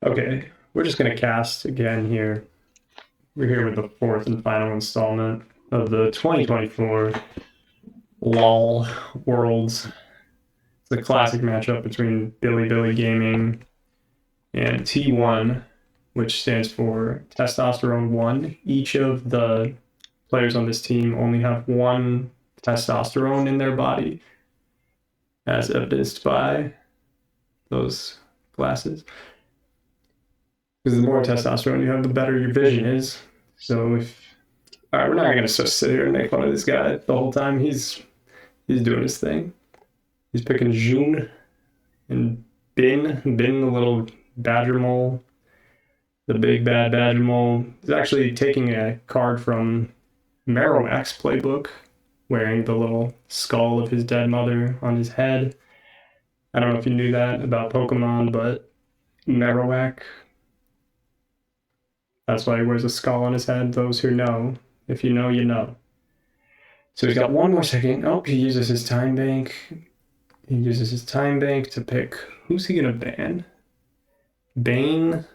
Okay, we're just gonna cast again here. We're here with the fourth and final installment of the 2024 LoL Worlds. It's a classic matchup between Billy Gaming and T1, which stands for Testosterone 1. Each of the players on this team only have one testosterone in their body, as evidenced by those glasses. Because the more testosterone you have, the better your vision is. So if all right, we're not gonna just sit here and make fun of this guy the whole time. He's doing his thing. He's picking June and Bin, the little badger mole, the big bad badger mole. He's actually taking a card from Marowak's playbook, wearing the little skull of his dead mother on his head. I don't know if you knew that about Pokemon, but Marowak, that's why he wears a skull on his head. Those who know, if you know, you know. So he's got one more second. Oh, he uses his time bank. He uses his time bank to pick who's he gonna ban? Bane.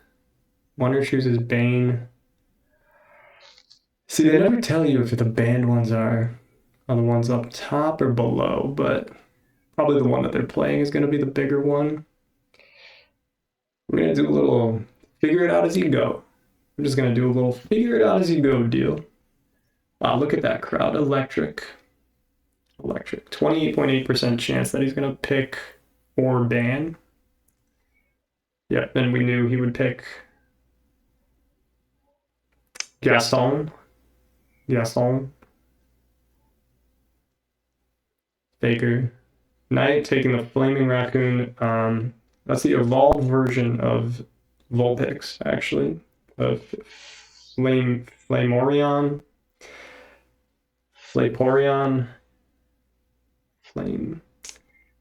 Wonder chooses Bane. See, they never tell you if the banned ones are the ones up top or below, but probably the one that they're playing is gonna be the bigger one. We're gonna do a little figure it out as you go. We're just gonna do a little figure it out as you go deal. Wow, look at that crowd. Electric. 28.8% chance that he's going to pick or ban. Yeah, then we knew he would pick Gaston. Faker. Knight taking the Flaming Raccoon. That's the evolved version of Vulpix, actually. Of Flamorion. Flame.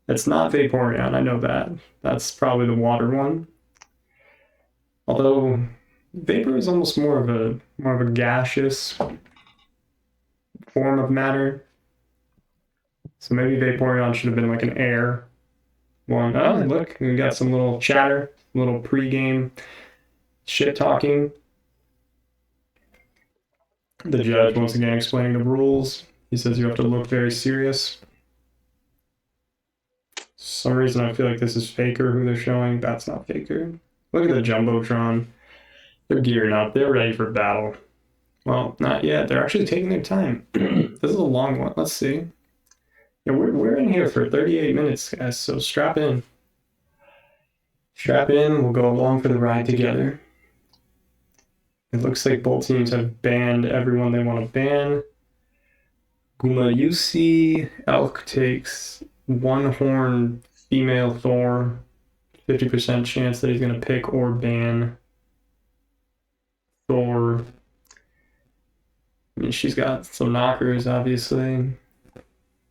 It's not Vaporeon, I know that. That's probably the water one. Although Vapor is almost more of a gaseous form of matter. So maybe Vaporeon should have been like an air one. Oh, look, we got some little chatter, little pre-game shit talking. The judge once again explaining the rules. He says you have to look very serious. For some reason I feel like this is Faker who they're showing. That's not Faker. Look at the Jumbotron. They're gearing up. They're ready for battle. Well, not yet. They're actually taking their time. This is a long one. Let's see. Yeah, we're in here for 38 minutes, guys, so strap in. Strap in. We'll go along for the ride together. It looks like both teams have banned everyone they want to ban. Gumayusi Elk takes one horn female Thor. 50% chance that he's going to pick or ban Thor. I mean, she's got some knockers, obviously.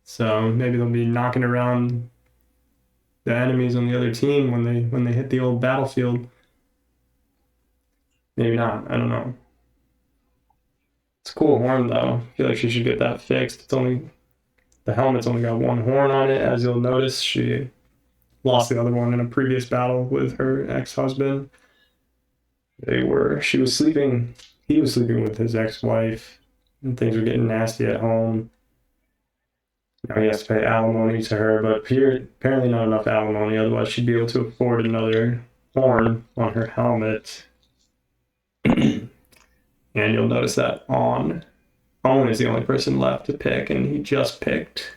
So maybe they'll be knocking around the enemies on the other team when they hit the old battlefield. Maybe not. I don't know. It's a cool horn though. I feel like she should get that fixed. The helmet's only got one horn on it. As you'll notice, she lost the other one in a previous battle with her ex-husband. She was sleeping, he was sleeping with his ex-wife, and things were getting nasty at home. Now he has to pay alimony to her, but apparently not enough alimony, otherwise she'd be able to afford another horn on her helmet. And you'll notice that Owen is the only person left to pick, and he just picked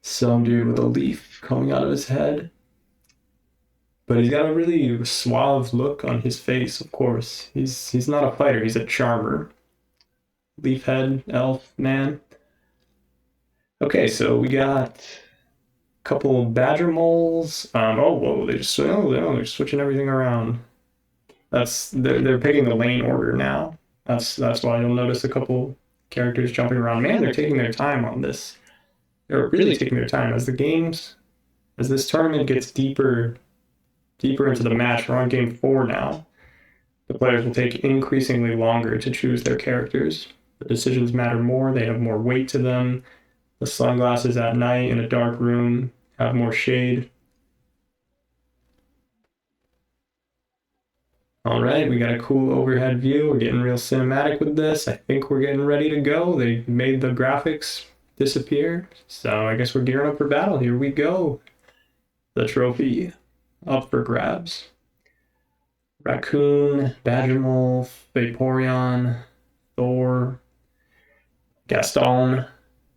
some dude with a leaf coming out of his head. But he's got a really suave look on his face, of course. He's not a fighter, he's a charmer. Leaf head, elf, man. Okay, so we got a couple badger moles. Whoa, they're switching everything around. They're picking the lane order now. That's why you'll notice a couple characters jumping around. Man, they're taking their time on this. They're really taking their time as this tournament gets deeper into the match. We're on game 4 now. The players will take increasingly longer to choose their characters. The decisions matter more. They have more weight to them. The sunglasses at night in a dark room have more shade. All right, we got a cool overhead view. We're getting real cinematic with this. I think we're getting ready to go. They made the graphics disappear. So I guess we're gearing up for battle. Here we go. The trophy up for grabs. Raccoon, Badgermole, Vaporeon, Thor, Gaston.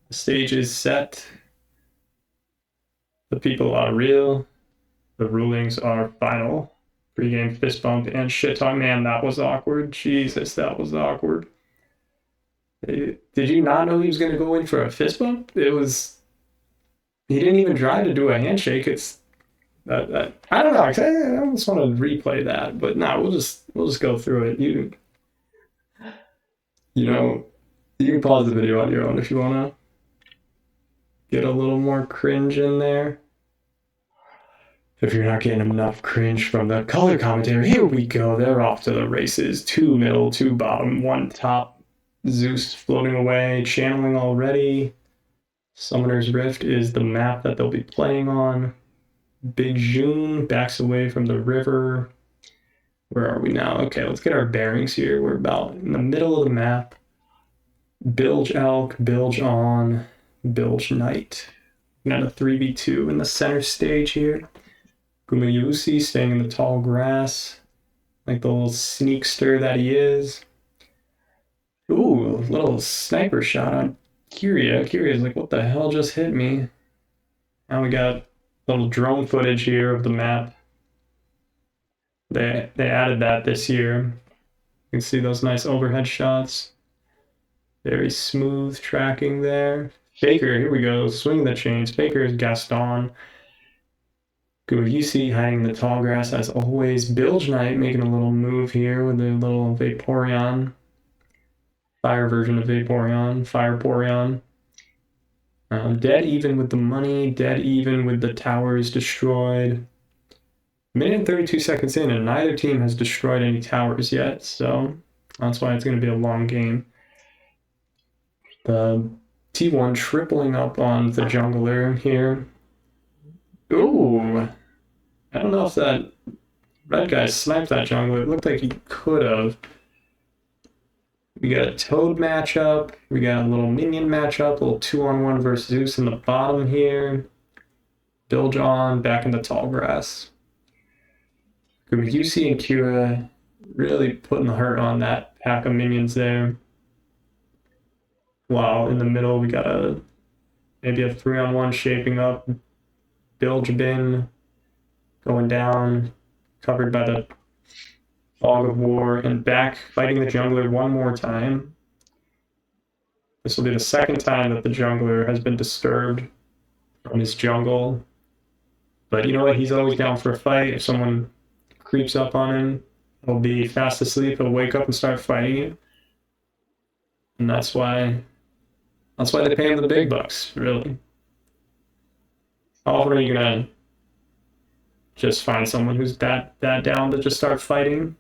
The stage is set. The people are real. The rulings are final. Pre-game fist bump and shit talk. Man, that was awkward. Jesus, that was awkward. Did you not know he was going to go in for a fist bump? It was. He didn't even try to do a handshake. It's. I don't know. I almost want to replay that, but no, we'll just go through it. You know, you can pause the video on your own if you want to get a little more cringe in there. If you're not getting enough cringe from the color commentary, here we go. They're off to the races. 2 middle, 2 bottom, 1 top. Zeus floating away, channeling already. Summoner's Rift is the map that they'll be playing on. Big June backs away from the river. Where are we now? Okay, let's get our bearings here. We're about in the middle of the map. Bilge Elk, Bilge On, Bilge Knight. We got a 3v2 in the center stage here. Gumayusi staying in the tall grass, like the little sneakster that he is. Ooh, a little sniper shot on Kyria. Kyria's like, what the hell just hit me? Now we got a little drone footage here of the map. They added that this year. You can see those nice overhead shots. Very smooth tracking there. Faker, here we go, swinging the chains. Faker is Gaston. Gumayusi hiding in the tall grass as always. Bilge Knight making a little move here with a little Vaporeon. Fire version of Vaporeon. Fireporeon. Dead even with the money. Dead even with the towers destroyed. Minute and 32 seconds in, and neither team has destroyed any towers yet, so that's why it's going to be a long game. The T1 tripling up on the jungler here. Ooh! I don't know if that red guy sniped that jungler. It looked like he could have. We got a Toad matchup. We got a little minion matchup. A little 2-on-1 versus Zeus in the bottom here. Bilge On back in the tall grass. Gumayusi and Kira really putting the hurt on that pack of minions there. While in the middle we got maybe a 3-on-1 shaping up. Bilge Bin going down, covered by the Fog of War, and back fighting the jungler one more time. This will be the second time that the jungler has been disturbed from his jungle. But you know what? He's always down for a fight. If someone creeps up on him, he'll be fast asleep. He'll wake up and start fighting you. And that's why they pay him the big bucks, really. How often are you gonna just find someone who's that down to just start fighting?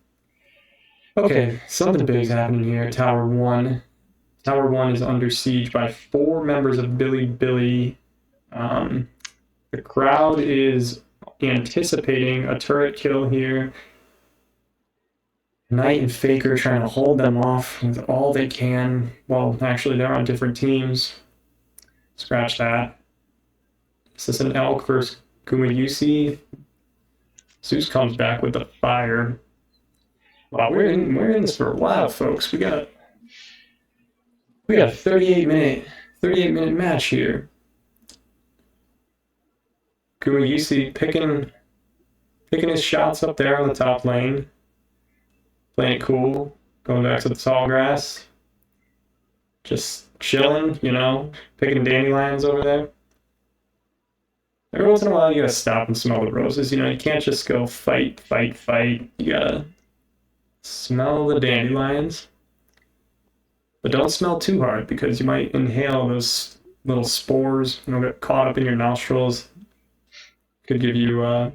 Okay, something big's happening here. Tower 1. Tower 1 is under siege by 4 members of Billy Billy. The crowd is anticipating a turret kill here. Knight and Faker trying to hold them off with all they can. Well, actually, they're on different teams. Scratch that. This is an Elk versus Gumayusi. Zeus comes back with the fire. Wow, we're in this for a while, folks. We got a 38 minute match here. Gumayusi picking his shots up there on the top lane. Playing it cool. Going back to the tall grass. Just chilling, picking dandelions over there. Every once in a while, you gotta stop and smell the roses. You can't just go fight. You gotta smell the dandelions. But don't smell too hard because you might inhale those little spores, get caught up in your nostrils. Could give you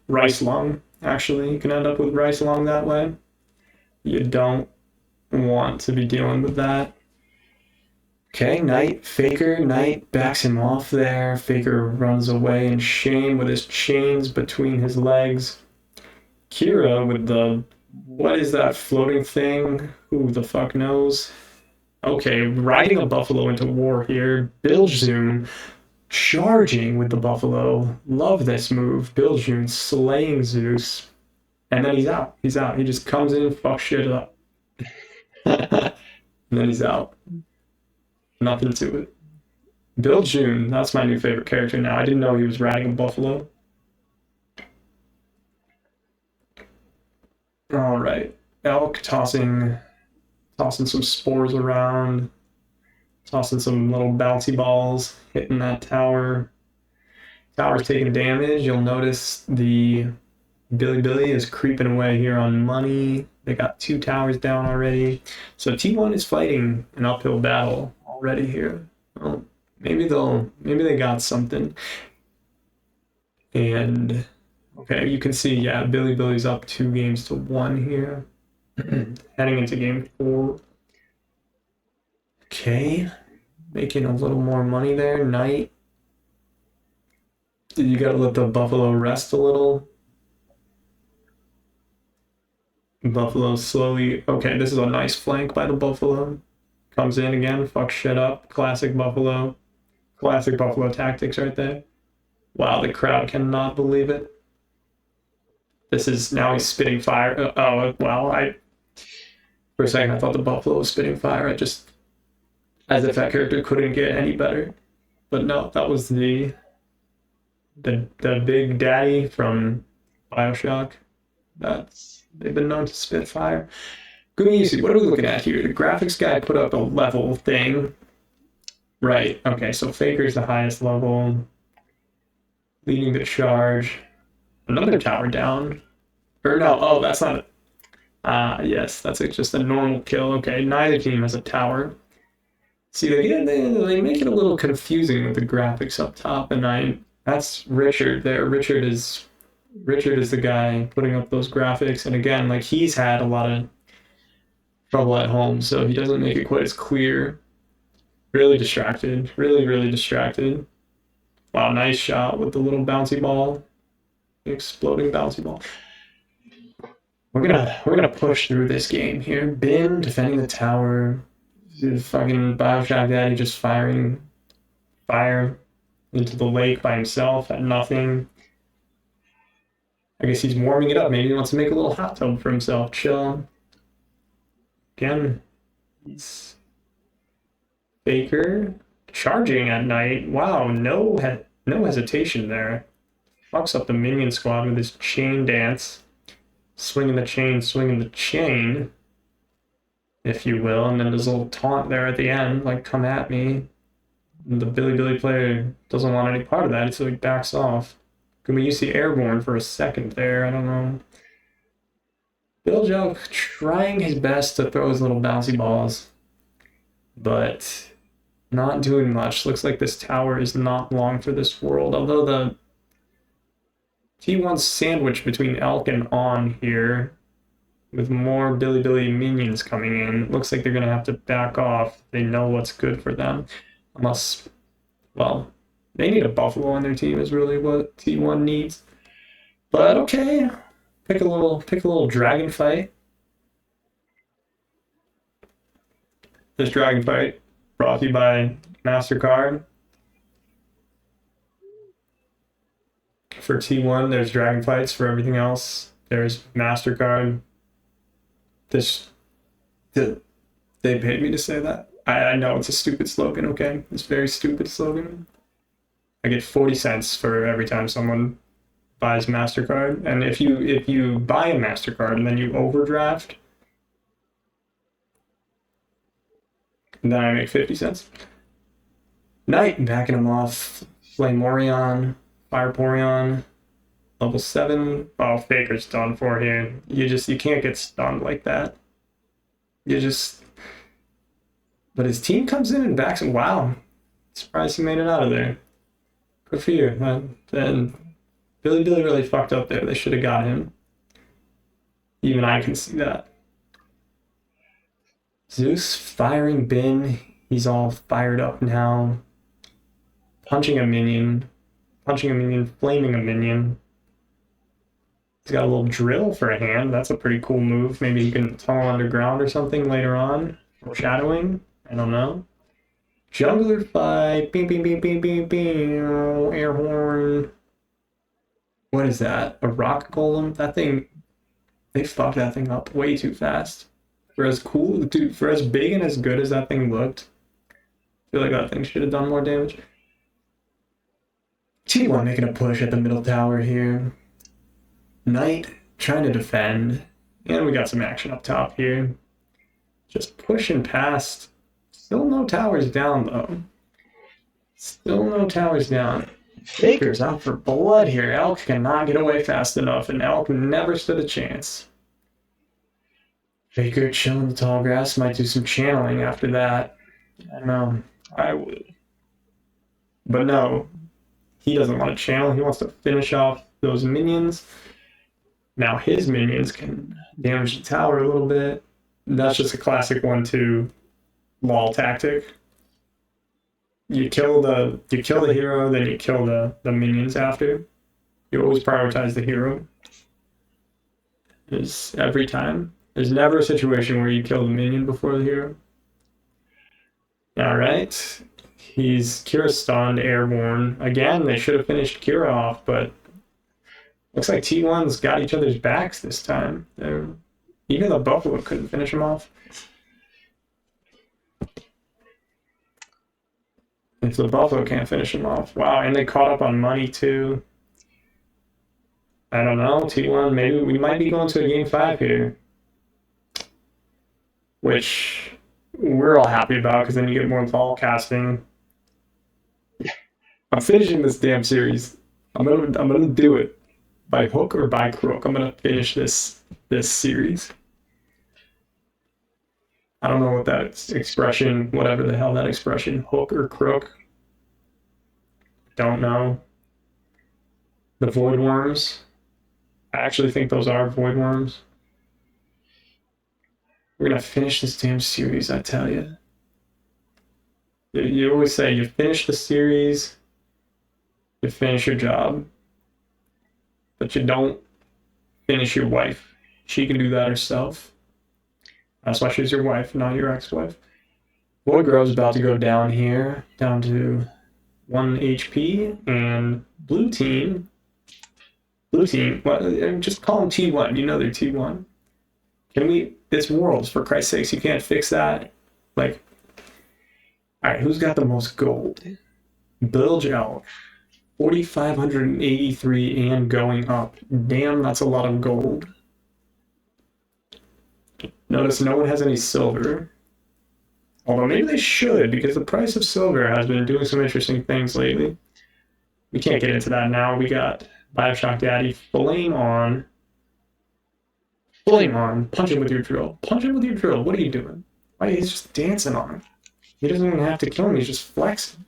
rice lung, actually. You can end up with rice lung that way. You don't want to be dealing with that. Okay, Knight backs him off there. Faker runs away in shame with his chains between his legs. Kira with the, what is that floating thing? Who the fuck knows? Okay, riding a buffalo into war here. Bilge Zoom charging with the buffalo. Love this move. Bilge Zoom slaying Zeus. And then he's out. He's out. He just comes in, fucks shit up. And then he's out. Nothing to it. Bill June, that's my new favorite character now. I didn't know he was riding a buffalo. All right, elk tossing some spores around, tossing some little bouncy balls, hitting that tower. Tower's taking damage. You'll notice the Billy is creeping away here on money. They got 2 towers down already. So T1 is fighting an uphill battle already here. Well, maybe they got something. And okay, you can see, yeah, Billy's up 2 games to 1 here. Heading into game 4. Okay, making a little more money there. Knight. You gotta let the buffalo rest a little. Buffalo slowly. Okay, this is a nice flank by the buffalo. Comes in again, fucks shit up. Classic buffalo. Classic buffalo tactics right there. Wow, the crowd cannot believe it. This is, now he's spitting fire. Oh, well, for a second I thought the buffalo was spitting fire. I just, as if that character couldn't get any better. But no, that was the big daddy from BioShock. They've been known to spit fire. Gumi, what are we looking at here? The graphics guy put up a level thing. Right, okay, so Faker's the highest level. Leading the charge. Another tower down. Or no, oh, that's not it. Yes, that's just a normal kill. Okay, neither team has a tower. See, they make it a little confusing with the graphics up top, and that's Richard there. Richard is the guy putting up those graphics, and again, like, he's had a lot of trouble at home, so he doesn't make it quite as clear. Really distracted. Really distracted. Wow, nice shot with the little bouncy ball. Exploding bouncy ball. We're gonna push through this game here. Bin defending the tower. Fucking BioShock Daddy just firing fire into the lake by himself at nothing. I guess he's warming it up. Maybe he wants to make a little hot tub for himself. Chill. Again, he's Faker charging at night. Wow, no hesitation there. Fucks up the minion squad with his chain dance. Swinging the chain, if you will. And then there's a little taunt there at the end, like, come at me. And the Billy player doesn't want any part of that, so he backs off. Could we use the airborne for a second there? I don't know. Bill Joe trying his best to throw his little bouncy balls, but not doing much. Looks like this tower is not long for this world, although the T1 sandwich between Elk and On here, with more Billy minions coming in. Looks like they're going to have to back off. They know what's good for them. Unless, well, they need a buffalo on their team is really what T1 needs. But okay, pick a little dragon fight. This dragon fight brought to you by MasterCard. For T1, there's dragon fights. For everything else, there's MasterCard. They paid me to say that. I know it's a stupid slogan, okay? It's a very stupid slogan. I get 40 cents for every time someone buys MasterCard. And if you buy a MasterCard and then you overdraft, then I make 50 cents. Knight backing him off. Flamorion, Fireporion, level 7. Oh, Faker's done for here. You can't get stunned like that. But his team comes in and backs him. Wow. Surprised he made it out of there. Good for you. Then Billy really fucked up there. They should have got him. Even I can see that. Zeus firing Bin. He's all fired up now. Punching a minion, flaming a minion. He's got a little drill for a hand. That's a pretty cool move. Maybe he can tunnel underground or something later on. Foreshadowing. I don't know. Jungler fight. Bing, bing, bing, bing, bing, bing. Air horn. What is that? A rock golem? That thing. They fucked that thing up way too fast. For as cool, dude, for as big and as good as that thing looked, I feel like that thing should have done more damage. T1 making a push at the middle tower here. Knight trying to defend. And we got some action up top here. Just pushing past. Still no towers down, though. Still no towers down. Faker's out for blood here. Elk cannot get away fast enough, and Elk never stood a chance. Faker chilling the tall grass. Might do some channeling after that. I don't know. I would. But no. He doesn't want to channel. He wants to finish off those minions. Now his minions can damage the tower a little bit. That's just a classic 1-2 LoL tactic. You kill the hero, then you kill the minions after. You always prioritize the hero. It's every time. There's never a situation where you kill the minion before the hero. Alright. He's Kira stunned, airborne. Again, they should have finished Kira off, but looks like T1's got each other's backs this time. Even the Buffalo couldn't finish him off. If the Buffalo can't finish him off. Wow, and they caught up on money too. I don't know, T1, maybe we might be going to a game 5 here. Which we're all happy about, because then you get more ball casting. I'm finishing this damn series. I'm gonna do it. By hook or by crook. I'm gonna finish this series. I don't know what that expression, whatever the hell that expression, hook or crook. Don't know. The void worms. I actually think those are void worms. We're gonna finish this damn series, I tell you. You always say you finish the series, you finish your job, but you don't finish your wife. She can do that herself. That's why she's your wife, not your ex-wife. Void Grove's about to go down here, down to 1 HP, and blue team, well, just call them T1, you know they're T1. It's Worlds, for Christ's sakes, you can't fix that. Like, alright, who's got the most gold? Bilge Elk, 4,583 and going up. Damn, that's a lot of gold. Notice no one has any silver. Although maybe they should, because the price of silver has been doing some interesting things lately. We can't get into that now. We got Bioshock Daddy, flame on. Flame on. Punch him with your drill. Punch him with your drill. What are you doing? Why, he's just dancing on him. He doesn't even have to kill him, he's just flexing.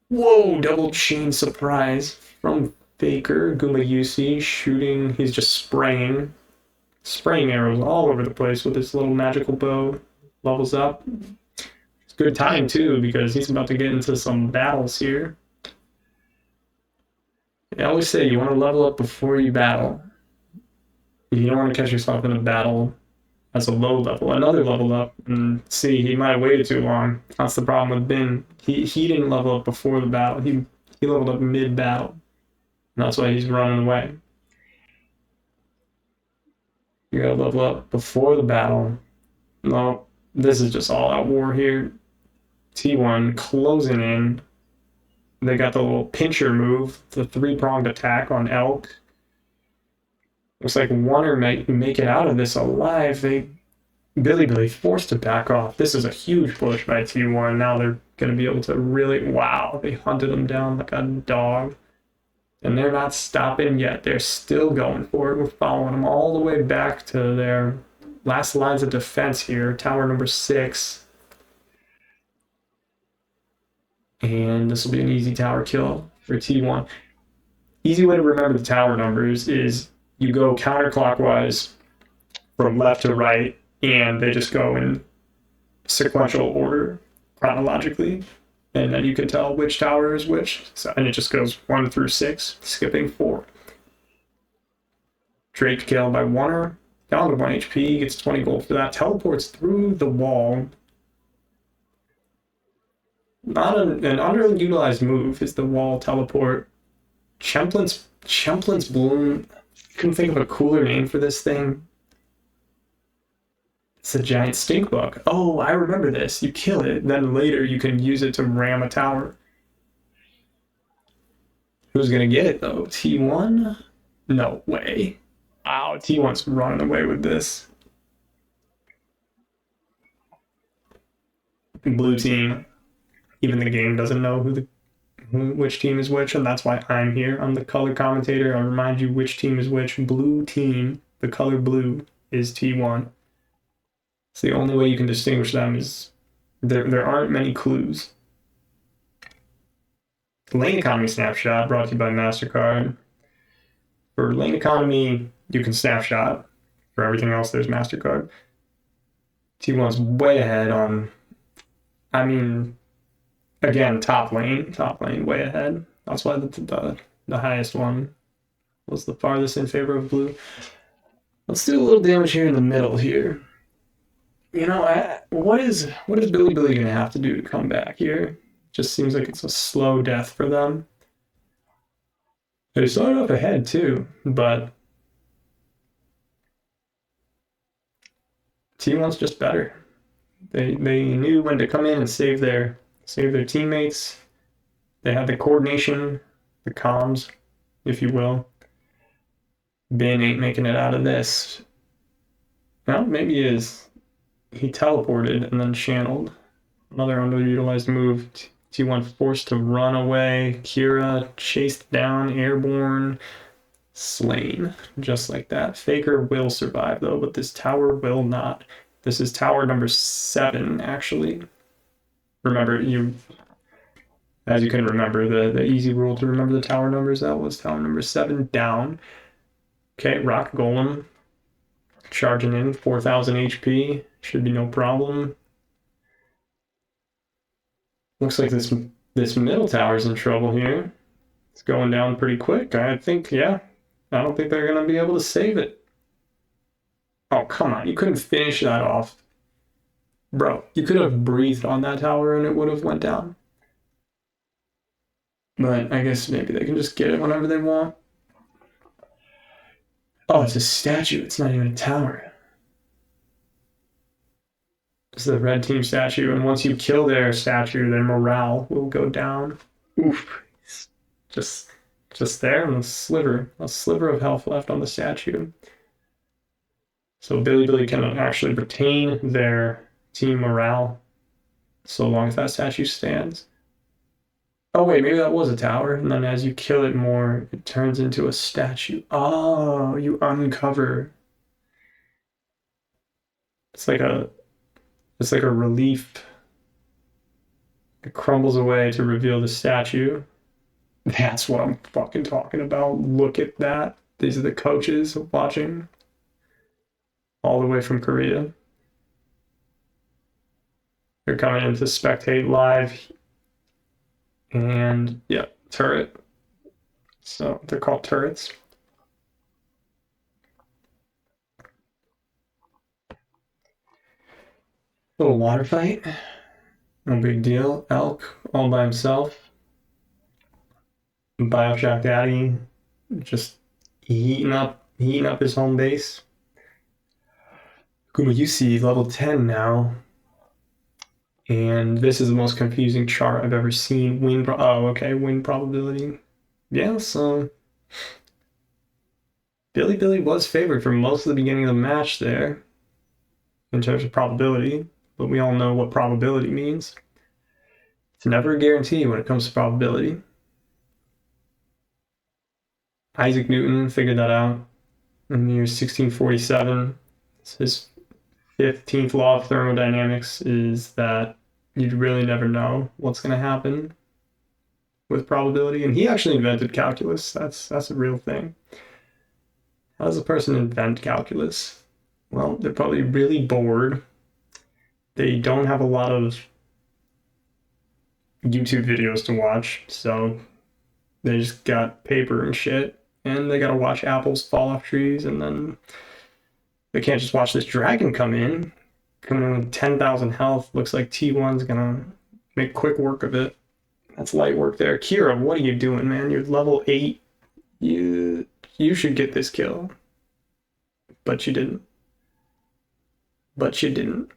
Whoa, double chain surprise from Faker. Goomba UC shooting, he's just spraying arrows all over the place with this little magical bow. Levels up. It's good time too, because he's about to get into some battles here. I always say you want to level up before you battle. You don't want to catch yourself in a battle as a low level. Another level up, and see, he might have waited too long. That's the problem with Ben. He didn't level up before the battle. He leveled up mid-battle. And that's why he's running away. You gotta level up before the battle. No, this is just all-out war here. T1 closing in. They got the little pincher move, the 3-pronged attack on Elk. Looks like Warner may make it out of this alive. Billy forced to back off. This is a huge push by T1. Now they're going to be able to really... Wow, they hunted him down like a dog. And they're not stopping yet. They're still going for it. We're following them all the way back to their last lines of defense here. Tower number 6. And this will be an easy tower kill for T1. Easy way to remember the tower numbers is you go counterclockwise from left to right, and they just go in sequential order, chronologically, and then you can tell which tower is which. So, and it just goes 1 through 6, skipping 4. Drake killed by Warner. Down to 1 HP, gets 20 gold for that. Teleports through the wall. Not an underutilized move is the wall teleport. Chemplin's Bloom. Couldn't think of a cooler name for this thing. It's a giant stink bug. Oh, I remember this. You kill it, then later you can use it to ram a tower. Who's gonna get it though? T1? No way. Wow, T1's running away with this. Blue team. Even the game doesn't know which team is which, and that's why I'm here. I'm the color commentator. I'll remind you which team is which. Blue team, the color blue, is T1. So the only way you can distinguish them is there aren't many clues. Lane Economy Snapshot, brought to you by MasterCard. For Lane Economy, you can snapshot. For everything else, there's MasterCard. T1's way ahead on, I mean, again, top lane, way ahead. That's why the highest one was the farthest in favor of blue. Let's do a little damage here in the middle here. You know, what is Billy gonna have to do to come back here? Just seems like it's a slow death for them. They started up ahead too, but T1's just better. They knew when to come in and save their teammates. They had the coordination, the comms, if you will. Ben ain't making it out of this. Well, maybe he is. He teleported and then channeled. Another underutilized move. T1 forced to run away. Kira chased down, airborne, slain. Just like that. Faker will survive though, but this tower will not. This is tower number 7, actually. Remember, as you can remember, the easy rule to remember the tower numbers, that was tower number 7 down. Okay, Rock Golem charging in, 4,000 HP. Should be no problem. Looks like this middle tower's in trouble here. It's going down pretty quick. I think, yeah. I don't think they're going to be able to save it. Oh, come on. You couldn't finish that off. Bro, you could have breathed on that tower and it would have went down. But I guess maybe they can just get it whenever they want. Oh, it's a statue. It's not even a tower. It's the red team statue, and once you kill their statue, their morale will go down. Oof. Just there, and a sliver of health left on the statue. So Billy can actually retain their team morale so long as that statue stands. Oh wait, maybe that was a tower, and then as you kill it more, it turns into a statue. Oh, you uncover. It's like a relief. It crumbles away to reveal the statue. That's what I'm fucking talking about. Look at that. These are the coaches watching all the way from Korea. They're coming in to spectate live. And yeah, turret. So they're called turrets. Little water fight. No big deal. Elk all by himself. Bioshock Daddy just heating up his home base. Kuma, you see level 10 now. And this is the most confusing chart I've ever seen. Win probability. Yeah, so Billy was favored for most of the beginning of the match there in terms of probability, but we all know what probability means. It's never a guarantee when it comes to probability. Isaac Newton figured that out in the year 1647. His 15th law of thermodynamics is that you really never know what's going to happen with probability. And he actually invented calculus. That's a real thing. How does a person invent calculus? Well, they're probably really bored. They don't have a lot of YouTube videos to watch, so they just got paper and shit, and they gotta watch apples fall off trees, and then they can't just watch this dragon come in with 10,000 health. Looks like T1's gonna make quick work of it. That's light work there. Kira, what are you doing, man? You're level 8. You should get this kill. But you didn't. But you didn't.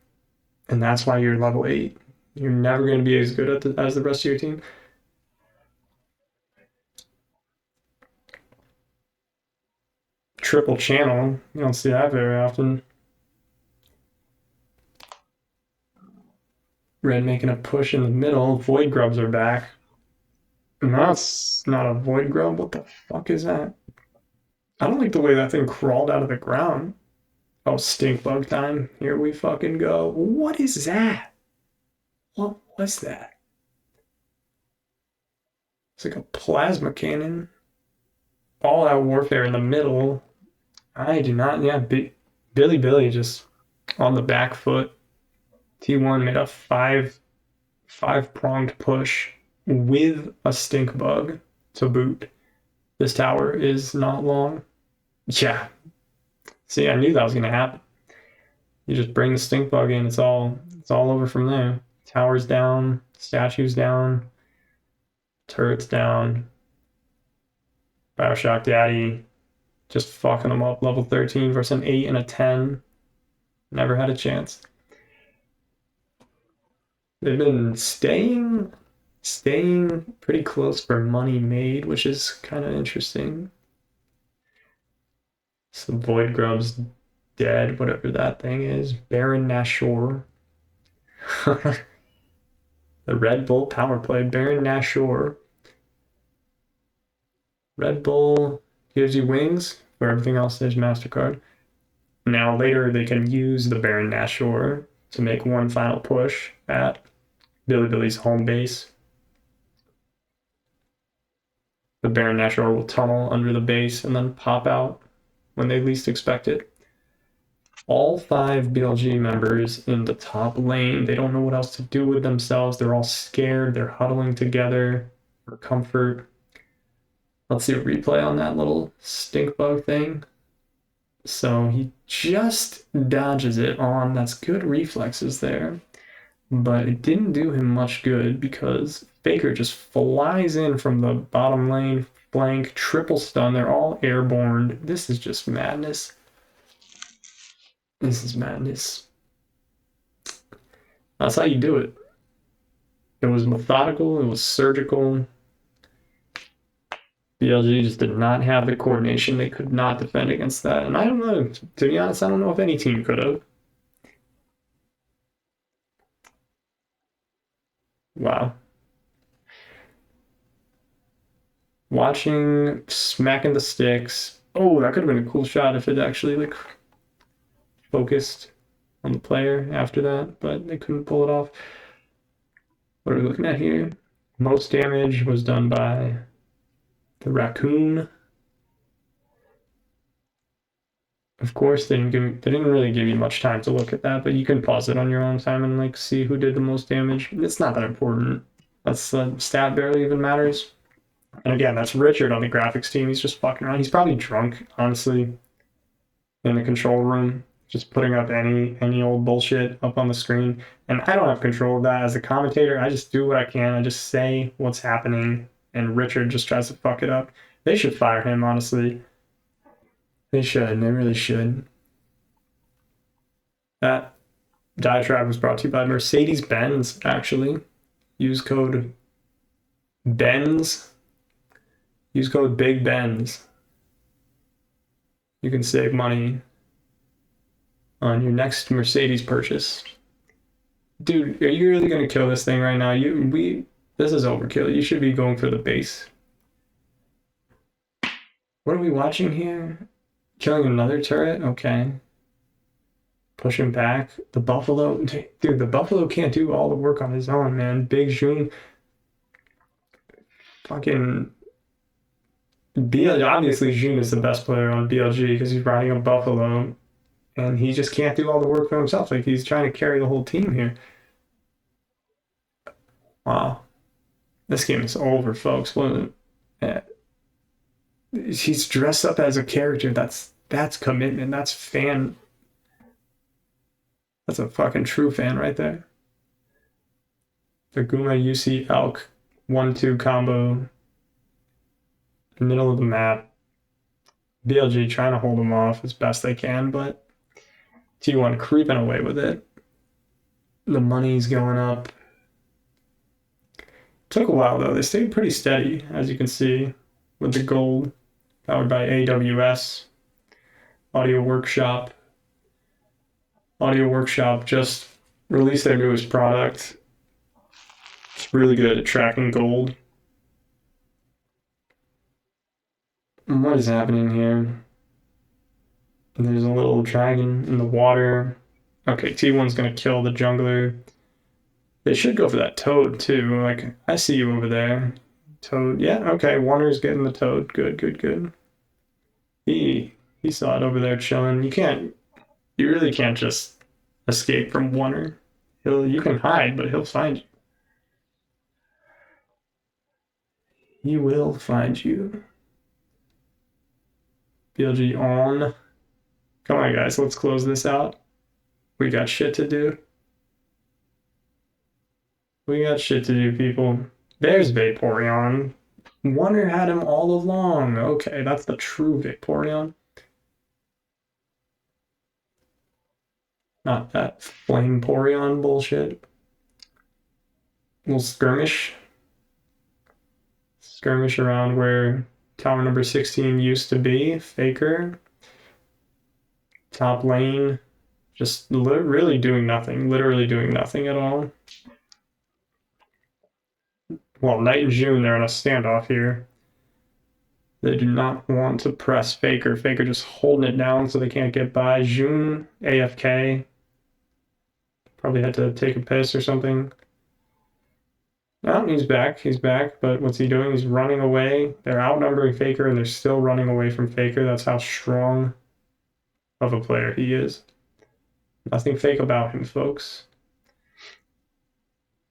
And that's why you're level 8. You're never going to be as good as the rest of your team. Triple channel. You don't see that very often. Red making a push in the middle. Void grubs are back. And that's not a void grub. What the fuck is that? I don't like the way that thing crawled out of the ground. Oh, stink bug time. Here we fucking go. What is that? What was that? It's like a plasma cannon. All out warfare in the middle. I do not. Yeah, Billy just on the back foot. T1 made a five-pronged push with a stink bug to boot. This tower is not long. Yeah. See, I knew that was gonna happen. You just bring the stink bug in, it's all over from there. Towers down, statues down, turrets down. Bioshock Daddy just fucking them up. Level 13 versus an 8 and a 10. Never had a chance. They've been staying pretty close for money made, which is kind of interesting. Some Void Grubs dead, whatever that thing is. Baron Nashor. The Red Bull power play. Baron Nashor. Red Bull gives you wings. For everything else, there's MasterCard. Now later they can use the Baron Nashor to make one final push at Billy's home base. The Baron Nashor will tunnel under the base and then pop out when they least expect it. All 5 BLG members in the top lane, they don't know what else to do with themselves. They're all scared. They're huddling together for comfort. Let's see a replay on that little stink bug thing. So he just dodges it on. That's good reflexes there. But it didn't do him much good because Faker just flies in from the bottom lane, flank, triple stun. They're all airborne. This is just madness. This is madness. That's how you do it. It was methodical. It was surgical. BLG just did not have the coordination. They could not defend against that. And I don't know, to be honest, I don't know if any team could have. Wow. Watching, smacking the sticks. Oh, that could have been a cool shot if it actually like focused on the player after that, but they couldn't pull it off. What are we looking at here? Most damage was done by the raccoon. Of course, they didn't really give you much time to look at that, but you can pause it on your own time and like see who did the most damage. It's not that important. That's stat barely even matters. And again, that's Richard on the graphics team. He's just fucking around. He's probably drunk, honestly, in the control room, just putting up any old bullshit up on the screen. And I don't have control of that as a commentator. I just do what I can. I just say what's happening, and Richard just tries to fuck it up. They should fire him, honestly. They should. They really should. That diatribe was brought to you by Mercedes-Benz, actually. Use code BENZ. Use code BIGBENZ. You can save money on your next Mercedes purchase. Dude, are you really gonna kill this thing right now? This is overkill. You should be going for the base. What are we watching here? Killing another turret? Okay. Push him back. The Buffalo. Dude, the Buffalo can't do all the work on his own, man. Big June. Fucking. Obviously, June is the best player on BLG because he's riding a Buffalo. And he just can't do all the work for himself. Like, he's trying to carry the whole team here. Wow. This game is over, folks. He's dressed up as a character. That's commitment. That's fan. That's a fucking true fan right there. The Guma UC Elk 1-2 combo, middle of the map. BLG trying to hold him off as best they can, but T1 creeping away with it. The money's going up. Took a while though. They stayed pretty steady, as you can see, with the gold, powered by AWS. Audio Workshop. Audio Workshop just released their newest product. It's really good at tracking gold. And what is happening here? There's a little dragon in the water. Okay, T1's gonna kill the jungler. They should go for that toad too. Like, I see you over there. Toad. Yeah, okay. Warner's getting the toad. Good, good, good. He saw it over there chilling. You really can't just escape from Warner. You can hide, but he'll find you. He will find you. BLG on. Come on, guys. Let's close this out. We got shit to do. We got shit to do, people. There's Vaporeon. Wonder had him all along. Okay, that's the true Vaporeon. Not that Flameporeon bullshit. Little skirmish. Skirmish around where tower number 16 used to be. Faker. Top lane. Just really doing nothing. Literally doing nothing at all. Well, Night and June, they're in a standoff here. They do not want to press Faker. Faker just holding it down so they can't get by. June, AFK. Probably had to take a piss or something. No, he's back. He's back. But what's he doing? He's running away. They're outnumbering Faker, and they're still running away from Faker. That's how strong of a player he is. Nothing fake about him, folks.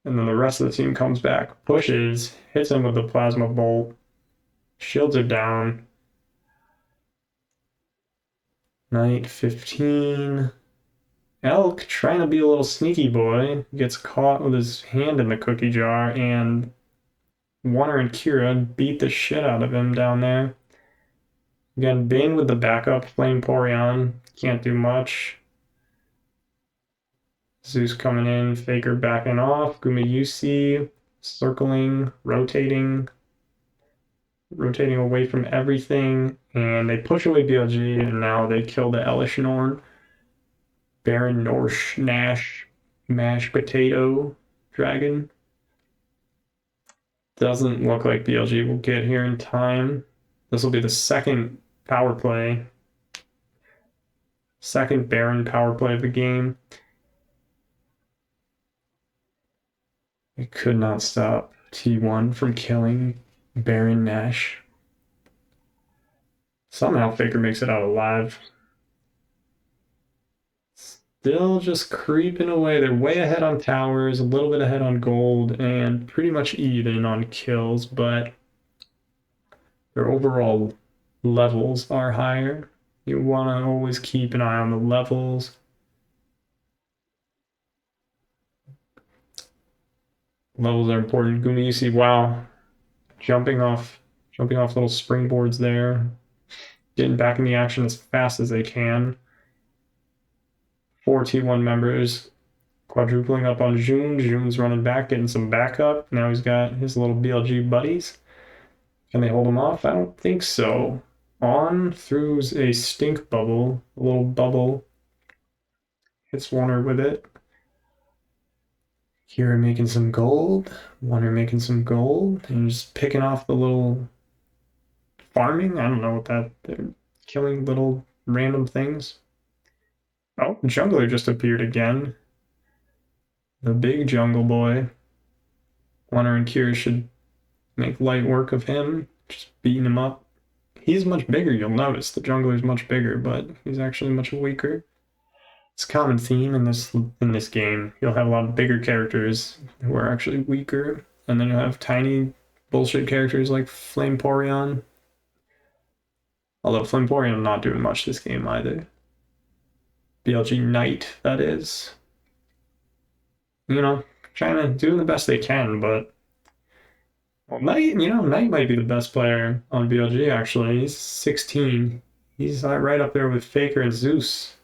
And then the rest of the team comes back, pushes, hits him with the plasma bolt, shields are down. Night 15. Elk, trying to be a little sneaky boy, gets caught with his hand in the cookie jar, and Warner and Kira beat the shit out of him down there. Again, Bane with the backup, Flameporeon, can't do much. Zeus coming in, Faker backing off, Gumayusi circling, rotating away from everything, and they push away BLG, and now they kill the Elish Norn. Baron Norsh Nash Mashed Potato Dragon. Doesn't look like BLG will get here in time. This will be the second power play. Second Baron power play of the game. It could not stop T1 from killing Baron Nash. Somehow Faker makes it out alive. Still just creeping away. They're way ahead on towers, a little bit ahead on gold, and pretty much even on kills, but their overall levels are higher. You want to always keep an eye on the levels. Levels are important. Gumi, you see, wow, jumping off little springboards there, getting back in the action as fast as they can. 4 T1 members quadrupling up on June. June's running back, getting some backup. Now he's got his little BLG buddies. Can they hold him off? I don't think so. On through a stink bubble, a little bubble. Hits Warner with it. Kira making some gold. Warner making some gold. And just picking off the little farming. I don't know what that. They're killing little random things. Oh, Jungler just appeared again. The big jungle boy. Warner and Kira should make light work of him. Just beating him up. He's much bigger, you'll notice. The jungler is much bigger, but he's actually much weaker. It's a common theme in this game. You'll have a lot of bigger characters who are actually weaker, and then you'll have tiny bullshit characters like Flameporeon Although Flamboyant not doing much this game either. BLG Knight, that is. You know, trying to do the best they can, but well, Knight might be the best player on BLG actually. He's 16. He's right up there with Faker and Zeus.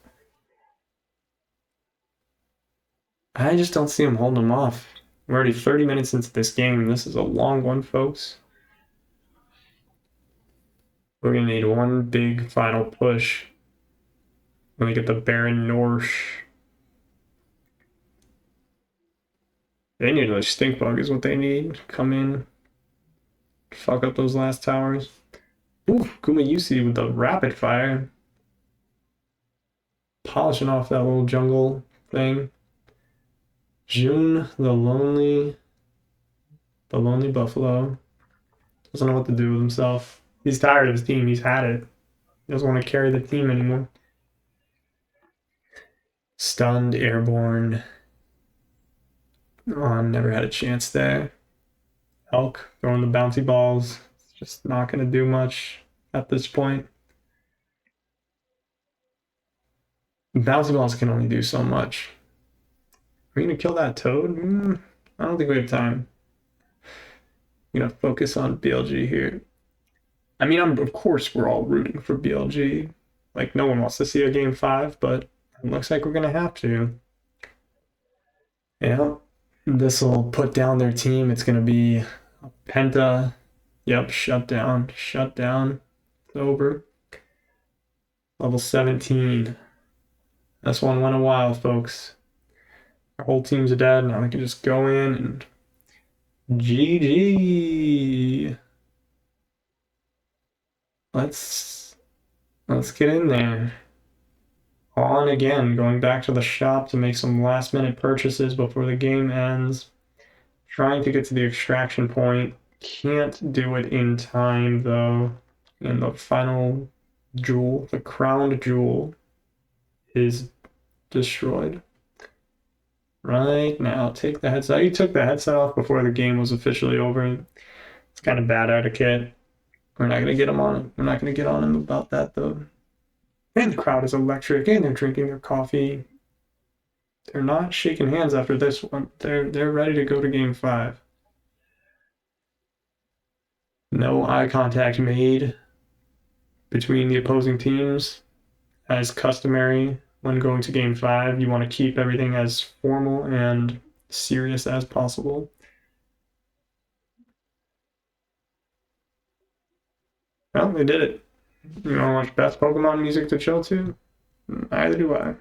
I just don't see him holding him off. We're already 30 minutes into this game. This is a long one, folks. We're gonna need one big final push. When we get the Baron Norsh. They need a stink bug is what they need. Come in. Fuck up those last towers. Ooh, Kuma Yusi with the rapid fire. Polishing off that little jungle thing. June, the lonely buffalo. Doesn't know what to do with himself. He's tired of his team. He's had it. He doesn't want to carry the team anymore. Stunned, airborne. Oh, never had a chance there. Elk throwing the bouncy balls. It's just not going to do much at this point. Bouncy balls can only do so much. Are we going to kill that toad? I don't think we have time. I'm going to focus on BLG here. I mean, of course, we're all rooting for BLG. Like, no one wants to see a game 5, but it looks like we're going to have to. Yeah, this will put down their team. It's going to be a Penta. Yep, shut down. It's over. Level 17. This one went a while, folks. Our whole team's dead. Now we can just go in and GG. Let's get in there. On again, going back to the shop to make some last minute purchases before the game ends. Trying to get to the extraction point. Can't do it in time though. And the final jewel, the crowned jewel, is destroyed. Right now, take the headset. You took the headset off before the game was officially over. It's kind of bad etiquette. We're not gonna get him on him. We're not gonna get on him about that though. And the crowd is electric, and they're drinking their coffee. They're not shaking hands after this one. They're ready to go to game 5. No eye contact made between the opposing teams, as customary when going to game 5. You want to keep everything as formal and serious as possible. Well, they did it. You want to watch best Pokemon music to chill to? Neither do I.